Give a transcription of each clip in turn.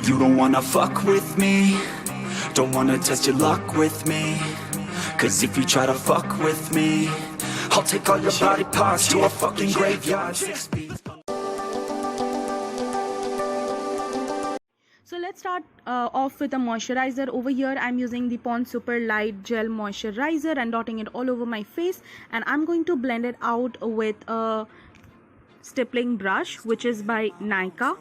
You don't wanna fuck with me, don't wanna test your luck with me, cause if you try to fuck with me, I'll take all your body parts to a fucking graveyard. 6 feet. So let's start off with a moisturizer. Over here I'm using the Pond's Super Light Gel Moisturizer and dotting it all over my face, and I'm going to blend it out with a stippling brush, which is by Nykaa.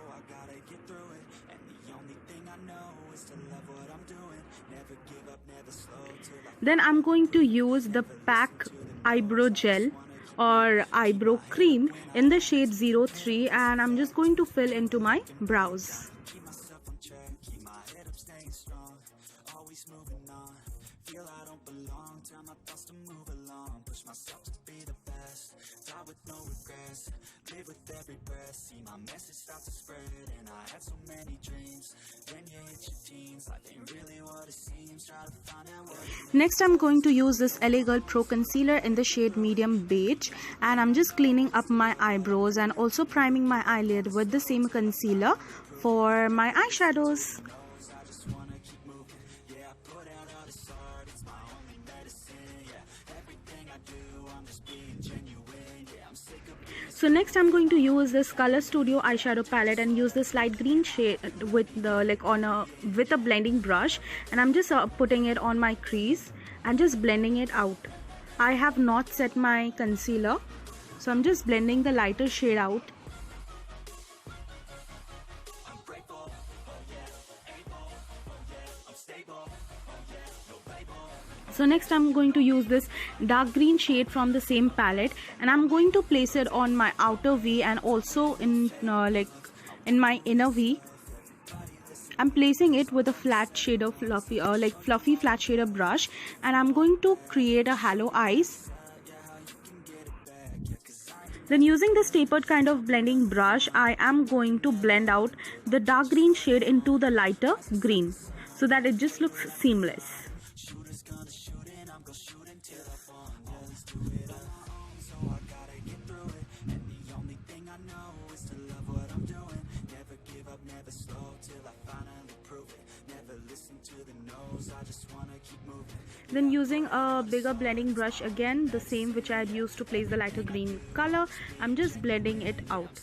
Then I'm going to use the PAC eyebrow gel or eyebrow cream in the shade 03, and I'm just going to fill into my brows. Live with every breath, see my message start to spread, and I had so many dreams. When you hit your teens, life ain't really what it seems. Try to find out what. Next, I'm going to use this LA Girl Pro Concealer in the shade medium beige, and I'm just cleaning up my eyebrows and also priming my eyelid with the same concealer for my eyeshadows. So next I'm going to use this Color Studio eyeshadow palette and use this light green shade with the with a blending brush, and I'm just putting it on my crease and just blending it out. I have not set my concealer, so I'm just blending the lighter shade out. So next I'm going to use this dark green shade from the same palette, and I'm going to place it on my outer V and also in in my inner V. I'm placing it with a flat shader, fluffy flat shader brush, and I'm going to create a halo eyes. Then using this tapered kind of blending brush, I am going to blend out the dark green shade into the lighter green so that it just looks seamless. Then using a bigger blending brush, again the same which I had used to place the lighter green color, I'm just blending it out.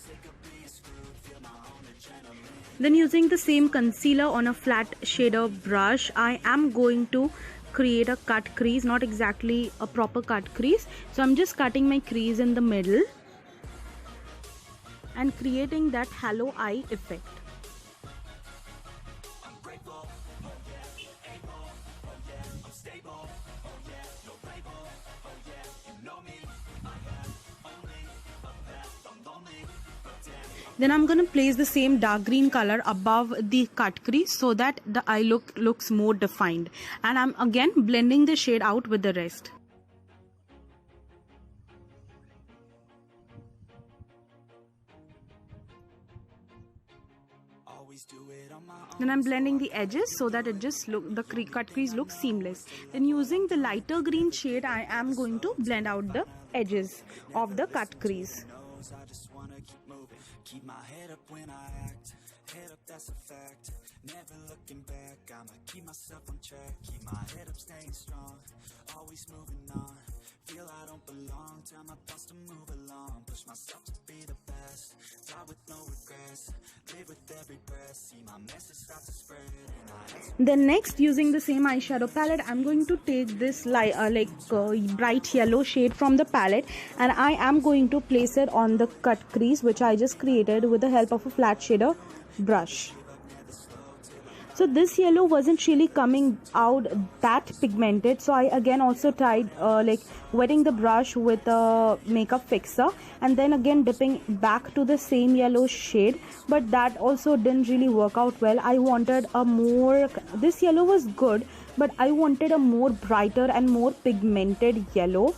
Then using the same concealer on a flat shader brush, I am going to create a cut crease, not exactly a proper cut crease. So I'm just cutting my crease in the middle and creating that halo eye effect. Then I'm going to place the same dark green color above the cut crease so that the eye looks more defined, and I'm again blending the shade out with the rest. Then I'm blending the edges so that it just the cut crease looks seamless. Then using the lighter green shade, I am going to blend out the edges of the cut crease. Keep my head up when I act, head up, that's a fact, never looking back, I'ma keep myself on track, keep my head up, staying strong, always moving on, feel I don't belong, tell my thoughts to move along, push myself to be the best, die with no regrets, live with every breath, see my message start to spread. Then next, using the same eyeshadow palette, I'm going to take this bright yellow shade from the palette, and I am going to place it on the cut crease which I just created with the help of a flat shader brush. So this yellow wasn't really coming out that pigmented, so I again also tried wetting the brush with a makeup fixer and then again dipping back to the same yellow shade, but that also didn't really work out well. I wanted a more, this yellow was good, but I wanted a more brighter and more pigmented yellow.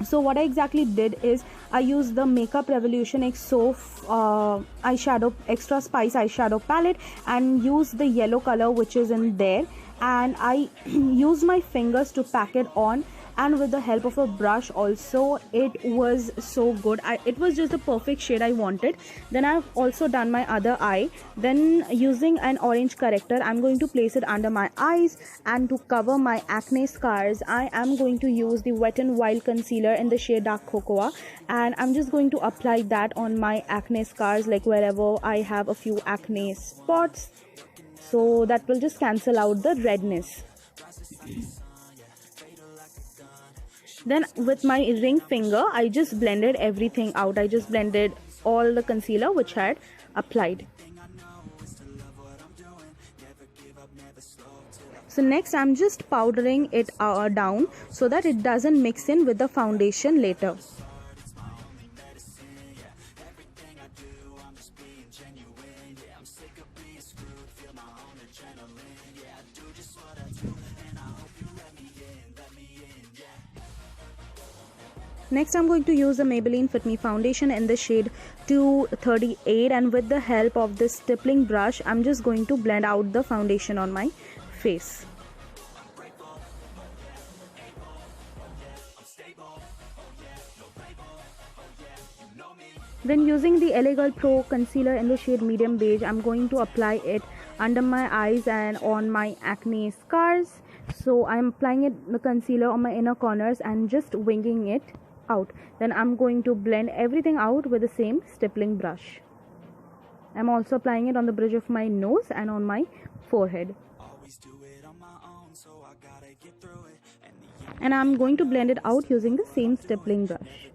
So what I exactly did is I used the Makeup Revolution XO eyeshadow, extra spice eyeshadow palette, and used the yellow color which is in there, and I used my fingers to pack it on, and with the help of a brush also. It was so good. It was just the perfect shade I wanted. Then I've also done my other eye. Then using an orange corrector, I'm going to place it under my eyes, and to cover my acne scars, I am going to use the Wet n Wild concealer in the shade Dark Cocoa, and I'm just going to apply that on my acne scars, like wherever I have a few acne spots, so that will just cancel out the redness. Then with my ring finger, I just blended everything out. I just blended all the concealer which I had applied. So next I'm just powdering it down so that it doesn't mix in with the foundation later. Next I'm going to use the Maybelline Fit Me foundation in the shade 238, and with the help of this stippling brush, I'm just going to blend out the foundation on my face. Then using the LA Girl Pro concealer in the shade medium beige, I'm going to apply it under my eyes and on my acne scars. So I'm applying the concealer on my inner corners and just winging it out. Then I'm going to blend everything out with the same stippling brush. I'm also applying it on the bridge of my nose and on my forehead. And I'm going to blend it out using the same stippling brush.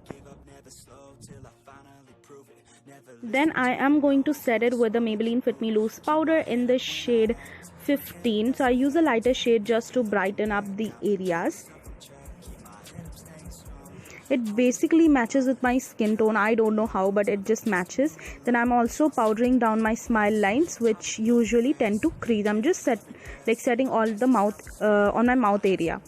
Then I am going to set it with the Maybelline Fit Me Loose powder in the shade 15. So I use a lighter shade just to brighten up the areas. It basically matches with my skin tone. I don't know how, but it just matches. Then I'm also powdering down my smile lines, which usually tend to crease. I'm just setting all the mouth on my mouth area.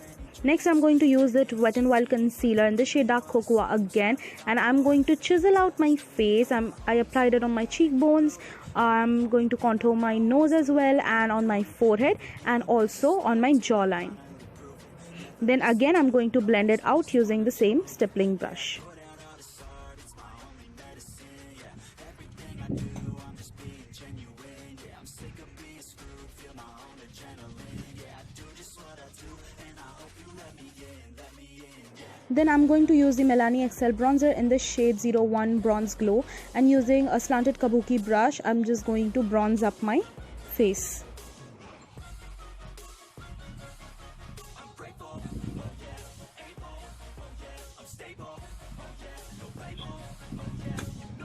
Next I'm going to use the Wet n Wild concealer in the shade Dark Cocoa again, and I'm going to chisel out my face. I applied it on my cheekbones. I'm going to contour my nose as well, and on my forehead, and also on my jawline. Then again I'm going to blend it out using the same stippling brush. Then I'm going to use the Milani XL bronzer in the shade 01 Bronze Glow, and using a slanted kabuki brush, I'm just going to bronze up my face.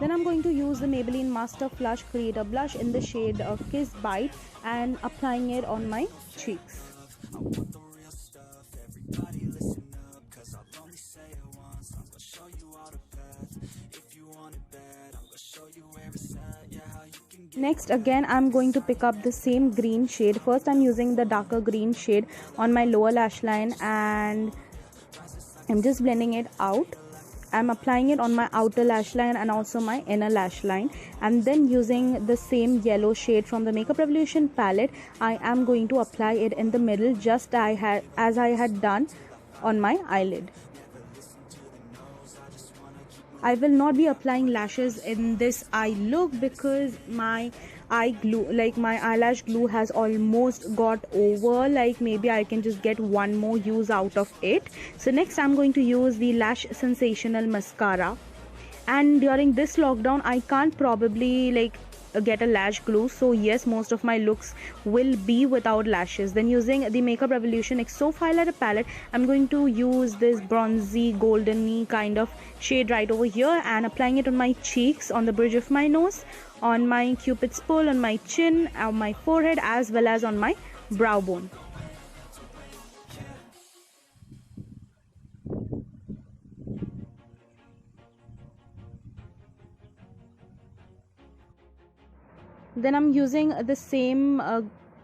Then I'm going to use the Maybelline Master Flush Creator Blush in the shade Kiss Bite and applying it on my cheeks. Next again I'm going to pick up the same green shade. First I'm using the darker green shade on my lower lash line, and I'm just blending it out. I'm applying it on my outer lash line and also my inner lash line, and then using the same yellow shade from the Makeup Revolution palette, I am going to apply it in the middle just as I had done on my eyelid. I will not be applying lashes in this eye look because my eyelash glue has almost got over. Like maybe I can just get one more use out of it. So next I'm going to use the Lash Sensational mascara, and during this lockdown I can't probably get a lash glue, so yes, most of my looks will be without lashes. Then using the Makeup Revolution XO highlighter palette, I'm going to use this bronzy goldeny kind of shade right over here and applying it on my cheeks, on the bridge of my nose, on my cupid's bow, on my chin, on my forehead, as well as on my brow bone. Then I'm using the same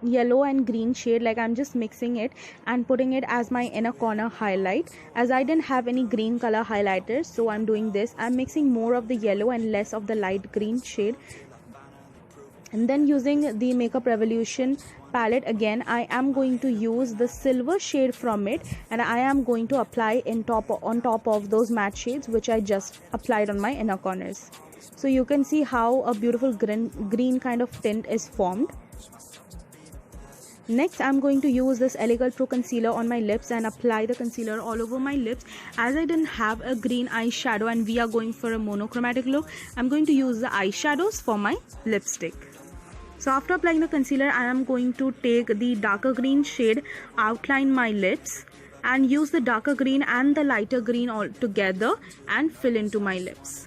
yellow and green shade, I'm just mixing it and putting it as my inner corner highlight. As I didn't have any green color highlighters, so I'm doing this. I'm mixing more of the yellow and less of the light green shade. And then using the Makeup Revolution palette again, I am going to use the silver shade from it, and I am going to apply on top of those matte shades which I just applied on my inner corners. So you can see how a beautiful green kind of tint is formed. Next, I'm going to use this Elegant Pro concealer on my lips and apply the concealer all over my lips. As I didn't have a green eyeshadow and we are going for a monochromatic look, I'm going to use the eyeshadows for my lipstick. So after applying the concealer, I am going to take the darker green shade, outline my lips, and use the darker green and the lighter green all together and fill into my lips.